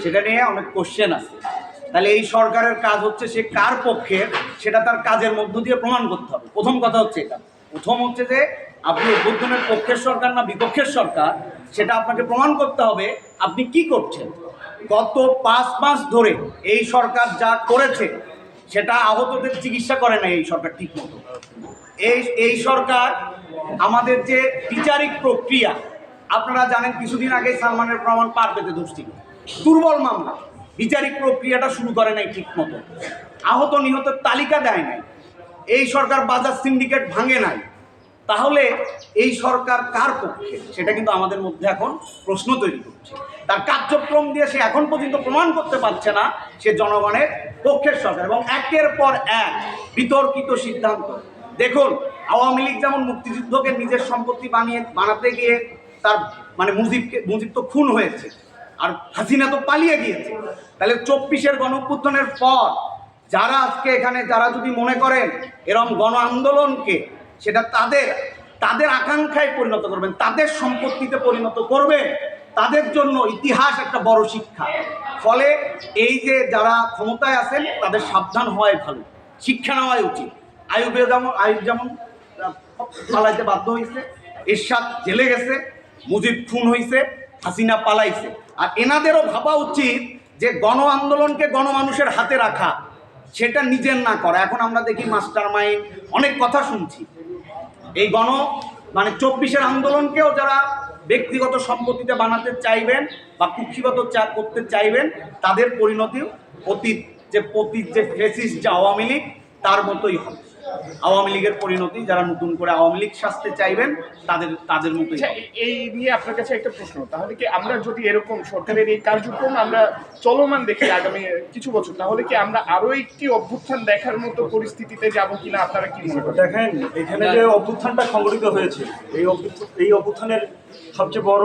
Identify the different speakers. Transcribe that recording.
Speaker 1: সেটা নিয়ে অনেক কোশ্চেন আছে। তাহলে এই সরকারের কাজ হচ্ছে সে কার পক্ষে সেটা তার কাজের মধ্য দিয়ে প্রমাণ করতে হবে। প্রথম কথা হচ্ছে এটা। প্রথম হচ্ছে যে আপনি অভ্যুত্থানের পক্ষের সরকার না বিপক্ষের সরকার সেটা আপনাকে প্রমাণ করতে হবে আপনি কি করছেন। গত 5 মাস ধরে এই সরকার যা করেছে সেটা আহতদের চিকিৎসা করে না এই সরকার ঠিক মতো। এই সরকার আমাদের যে বিচারিক প্রক্রিয়া, আপনারা জানেন কিছুদিন আগে সালমানের প্রমাণ পার পেতে দোষী দুর্বল মামলা, বিচারিক প্রক্রিয়াটা শুরু করে নাই ঠিক মতো, আহত নিহতের তালিকা দেয় নাই, এই সরকার বাজার সিন্ডিকেট ভাঙে নাই। তাহলে এই সরকার কার পক্ষে সেটা কিন্তু আমাদের মধ্যে এখন প্রশ্ন তৈরি করছে। তার কার্যক্রম দিয়ে সে এখন পর্যন্ত প্রমাণ করতে পারছে না সে জনগণের পক্ষের সরকার। এবং একের পর এক বিতর্কিত সিদ্ধান্ত দেখুন, আওয়ামী লীগ যেমন মুক্তিযুদ্ধকে নিজের সম্পত্তি বানাতে গিয়ে তার মানে মুজিব তো খুন হয়েছে আর হাসিনা তো পালিয়ে গিয়েছে। তাহলে 24-এর গণঅভ্যুত্থানের পর যারা আজকে এখানে যারা যদি মনে করেন এরকম গণ আন্দোলনকে সেটা তাদের আকাঙ্ক্ষায় পরিণত করবেন, তাদের সম্পত্তিতে পরিণত করবেন, তাদের জন্য ইতিহাস একটা বড় শিক্ষা। ফলে এই যে যারা ক্ষমতায় আছেন তাদের সাবধান হওয়াই ভালো, শিক্ষা নেওয়াই উচিত। আইয়ুব যেমন পালাইতে বাধ্য হয়েছে, এরশাদ জেলে গেছে, মুজিব খুন হয়েছে, হাসিনা পালাইছে। আর এনাদেরও ভাবা উচিত যে গণ আন্দোলনকে গণমানুষের হাতে রাখা, সেটা নিজের না করা। এখন আমরা দেখি মাস্টার মাইন্ড অনেক কথা শুনছি। এই 24-এর আন্দোলনকেও যারা ব্যক্তিগত সম্পত্তিতে বানাতে চাইবেন বা কুক্ষিগত করতে চাইবেন তাদের পরিণতি অতীত যে ফেসিস্ট যে আওয়ামী লীগ তার মতোই হবে। আওয়ামী লীগের পরিণতি যারা নতুন করে আওয়ামী লীগ সাজতে চাইবেন তাদের মতোই।
Speaker 2: এই নিয়ে আপনার কাছে একটা প্রশ্ন, তাহলে কি আমরা যদি এরকম সরকারের এই কার্যক্রম আমরা চলমান দেখি আগামী কিছু বছর, তাহলে কি আমরা আরো একটি অভ্যুত্থান দেখার মতো পরিস্থিতিতে যাব কিনা আপনারা কি মনে করেন?
Speaker 3: দেখেন, এখানে যে অভ্যুত্থানটা সংগঠিত হয়েছে এই অভ্যুত্থানের সবচেয়ে বড়